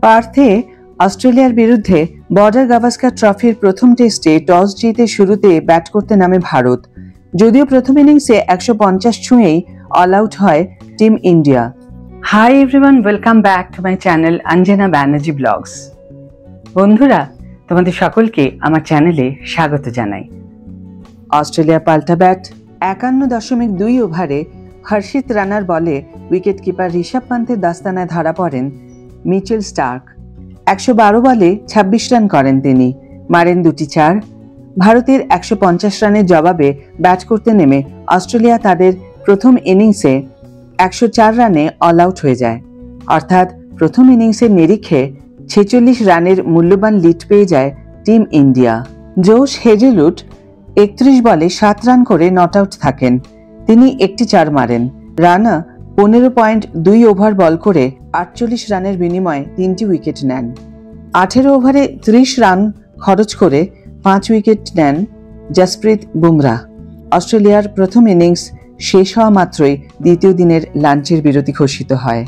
পার্থে অস্ট্রেলিয়ার বিরুদ্ধে বর্ডার গাভাস্কার ট্রফির প্রথম টেস্টে টস জিতে শুরুতে ব্যাট করতে নামে ভারত। যদিও প্রথম ইনিংসে 150 ছুঁয়েই অল আউট হয় team India. Hi everyone, welcome back to my channel Anjana Banerjee blogs. বন্ধুরা, তোমাদের সকলকে আমার চ্যানেলে স্বাগত জানাই। অস্ট্রেলিয়া পাল্টা ব্যাট। 51.2 ওভারে হর্ষিত রানার বলে উইকেট কিপার ঋষভ পান্থের দাস্তানায় ধরা পড়েন মিচেল স্টার্ক। 112 বলে 26 রান করেন তিনি, মারেন 2টি 4। ভারতের 150 রানের জবাবে ব্যাট করতে নেমে অস্ট্রেলিয়া তাদের প্রথম ইনিংসে 104 রানে অল আউট হয়ে যায়। অর্থাৎ প্রথম ইনিংসের নিরিখে 46 রানের মূল্যবান লিড পেয়ে যায় টিম ইন্ডিয়া। জোশ হেজেলউড 31 বলে 7 রান করে নট আউট থাকেন। তিনি একটি 4 মারেন। রানা 15.2 ওভার বল করে 48 রানের বিনিময়ে 3টি উইকেট নেন। 18 ওভারে 30 রান খরচ করে 5 উইকেট নেন জসপ্রীত বুমরাহ। অস্ট্রেলিয়ার প্রথম ইনিংস শেষ হওয়া মাত্রই দ্বিতীয় দিনের লাঞ্চের বিরতি ঘোষিত হয়।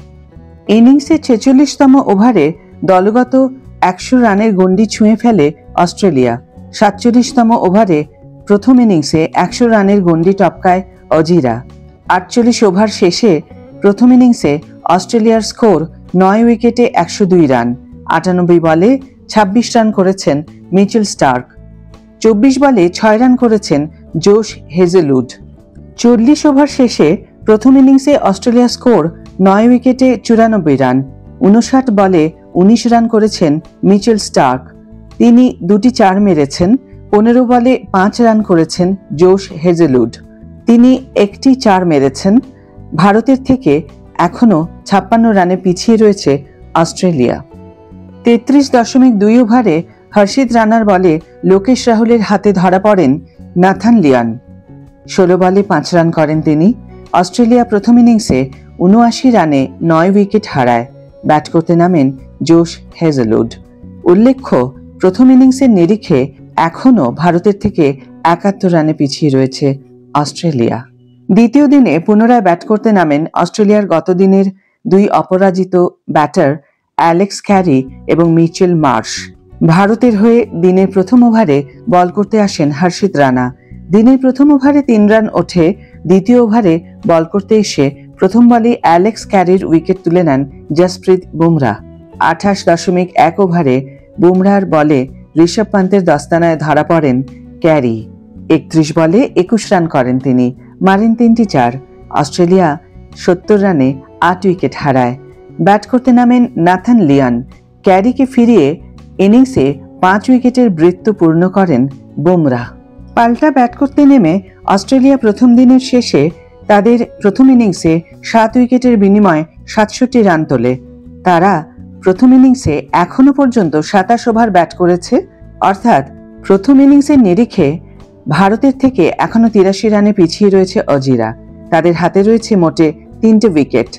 ইনিংসের 46তম ওভারে দলগত 100 রানের গণ্ডি ছুঁয়ে ফেলে অস্ট্রেলিয়া। 47তম ওভারে প্রথম ইনিংসে 100 রানের গণ্ডি টপকায় অজিরা। 48 ওভার শেষে প্রথম ইনিংসে অস্ট্রেলিয়ার স্কোর 9 উইকেটে 102 রান। 98 বলে 26 রান করেছেন মিচেল স্টার্ক। 24 বলে 6 রান করেছেন জোশ হেজেলউড। 40 ওভার শেষে প্রথম ইনিংসে অস্ট্রেলিয়ার স্কোর 9 উইকেটে 94 রান। 59 বলে 19 রান করেছেন মিচেল স্টার্ক। তিনি 2টি 4 মেরেছেন। 15 বলে 5 রান করেছেন জোশ হেজেলউড। তিনি একটি 4 মেরেছেন। ভারতের থেকে এখনও 56 রানে পিছিয়ে রয়েছে অস্ট্রেলিয়া। 33.2 ওভারে হর্ষিত রানার বলে লোকেশ রাহুলের হাতে ধরা পড়েন নাথান লিয়ন। 16 বলে 5 রান করেন তিনি। অস্ট্রেলিয়া প্রথম ইনিংসে 79 রানে 9 উইকেট হারায়। ব্যাট করতে নামেন জোশ হেজেলউড। উল্লেখ্য, প্রথম ইনিংসের নিরিখে এখনও ভারতের থেকে 71 রানে পিছিয়ে রয়েছে অস্ট্রেলিয়া। দ্বিতীয় দিনে পুনরায় ব্যাট করতে নামেন অস্ট্রেলিয়ার গত দিনের 2 অপরাজিত ব্যাটার অ্যালেক্স ক্যারি এবং মিচেল মার্শ। ভারতের হয়ে দিনের প্রথম ওভারে বল করতে আসেন হর্ষিত রানা। দিনের প্রথম ওভারে 3 রান ওঠে। দ্বিতীয় ওভারে বল করতে এসে প্রথম বলে অ্যালেক্স ক্যারির উইকেট তুলে নেন জসপ্রীত বুমরাহ। 28.1 ওভারে বুমরাহর বলে ঋষভ পান্থের দস্তানায় ধরা পড়েন ক্যারি। 31 বলে 21 রান করেন তিনি, মারেন 3টি 4। অস্ট্রেলিয়া 70 রানে 8 উইকেট হারায়। ব্যাট করতে নামেন নাথান লিয়ন। ক্যারিকে ফিরিয়ে ইনিংসে 5 উইকেটের বৃত্ত পূর্ণ করেন বুমরাহ। পাল্টা ব্যাট করতে নেমে অস্ট্রেলিয়া প্রথম দিনের শেষে তাদের প্রথম ইনিংসে 7 উইকেটের বিনিময়ে 67 রান তোলে। তারা প্রথম ইনিংসে এখনো পর্যন্ত 27 ওভার ব্যাট করেছে। অর্থাৎ প্রথম ইনিংসের নিরিখে ভারতের থেকে এখনো 83 রানে পিছিয়ে রয়েছে অজিরা। তাদের হাতে রয়েছে মোটে 3টে উইকেট।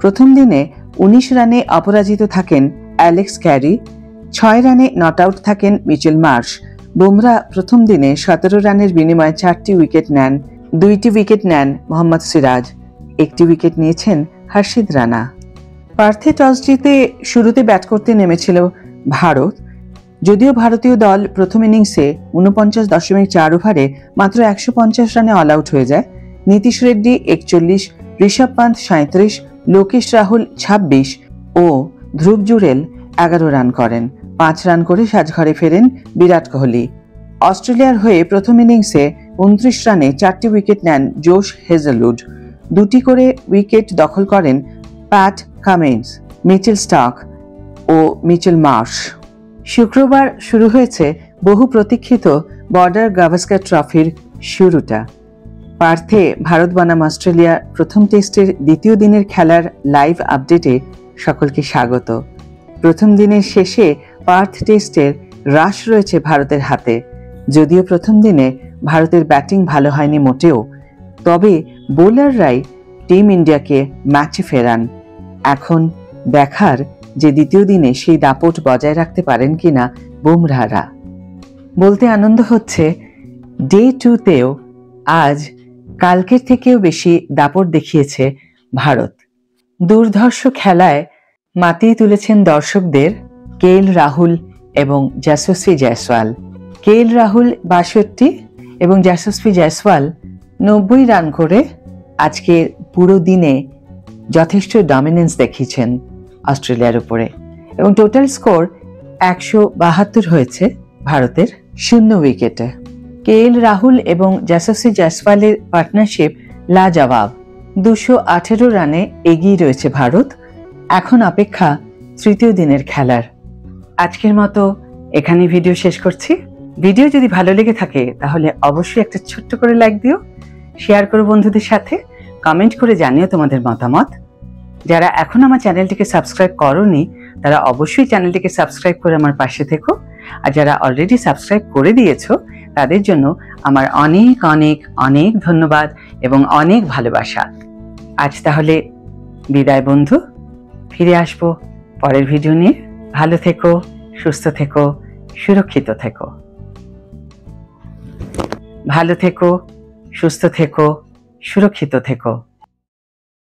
প্রথম দিনে 19 রানে অপরাজিত থাকেন অ্যালেক্স ক্যারি। 6 রানে নট আউট থাকেন মিচেল মার্শ। বুমরাহ প্রথম দিনে 17 রানের বিনিময়ে 4টি উইকেট নেন। 2টি উইকেট নেন মোহাম্মদ সিরাজ। 1টি উইকেট নিয়েছেন হর্ষিত রানা। পার্থে টস জিতে শুরুতে ব্যাট করতে নেমেছিল ভারত। যদিও ভারতীয় দল প্রথম ইনিংসে 49.4 ওভারে মাত্র 150 রানে অল আউট হয়ে যায়। নীতিশ রেড্ডি 41, ঋষভ পান্থ 37, লোকেশ রাহুল 26 ও ধ্রুব জুরেল 11 রান করেন। 5 রান করে সাজঘরে ফেরেন বিরাট কোহলি। অস্ট্রেলিয়ার হয়ে প্রথম ইনিংসে 29 রানে 4টি উইকেট নেন জোশ হেজেলউড। 2টি করে উইকেট দখল করেন প্যাট কামিন্স, মিচেল স্টার্ক ও মিচেল মার্শ। শুক্রবার শুরু হয়েছে বহু প্রতীক্ষিত বর্ডার গাভাস্কার ট্রফির শুরুটা। পার্থে ভারত বনাম অস্ট্রেলিয়া প্রথম টেস্টের দ্বিতীয় দিনের খেলার লাইভ আপডেটে সকলকে স্বাগত। প্রথম দিনের শেষে পার্থ টেস্টের রাশ রয়েছে ভারতের হাতে। যদিও প্রথম দিনে ভারতের ব্যাটিং ভালো হয়নি মোটেও, তবে বোলাররাই টিম ইন্ডিয়াকে ম্যাচে ফেরান। এখন দেখার যে দ্বিতীয় দিনে সেই দাপট বজায় রাখতে পারেন কিনা বুমরাহরা। বলতে আনন্দ হচ্ছে, ডে 2তেও আজ কালকের থেকেও বেশি দাপট দেখিয়েছে ভারত। দুর্ধর্ষ খেলায় মাতিয়ে তুলেছেন দর্শকদের রাহুল এবং যশস্বী জয়সওয়াল। রাহুল 62 এবং যশস্বী জয়সওয়াল 90 রান করে আজকে পুরো দিনে যথেষ্ট ডমিনেন্স দেখিয়েছেন অস্ট্রেলিয়ার উপরে, এবং টোটাল স্কোর 172 হয়েছে ভারতের 0 উইকেটে। রাহুল এবং যশস্বী জয়সওয়ালের পার্টনারশিপ লাজবাব। 218 রানে এগিয়ে রয়েছে ভারত। এখন অপেক্ষা তৃতীয় দিনের খেলার। আজকের মতো এখানে ভিডিও শেষ করছি। ভিডিও যদি ভালো লেগে থাকে তাহলে অবশ্যই একটা ছোট্ট করে লাইক দিও, শেয়ার করো বন্ধুদের সাথে, কমেন্ট করে জানিও তোমাদের মতামত। যারা এখন আমার চ্যানেলটিকে সাবস্ক্রাইব করোনি তারা অবশ্যই চ্যানেলটিকে সাবস্ক্রাইব করে আমার পাশে থেকো, আর যারা অলরেডি সাবস্ক্রাইব করে দিয়েছো তাদের জন্য আমার অনেক অনেক অনেক ধন্যবাদ এবং অনেক ভালোবাসা। আজ তাহলে বিদায় বন্ধু, ফিরে আসবো পরের ভিডিও নিয়ে। ভালো থেকো, সুস্থ থেকো, সুরক্ষিত থেকো। ভালো থেকো, সুস্থ থেকো, সুরক্ষিত থেকো।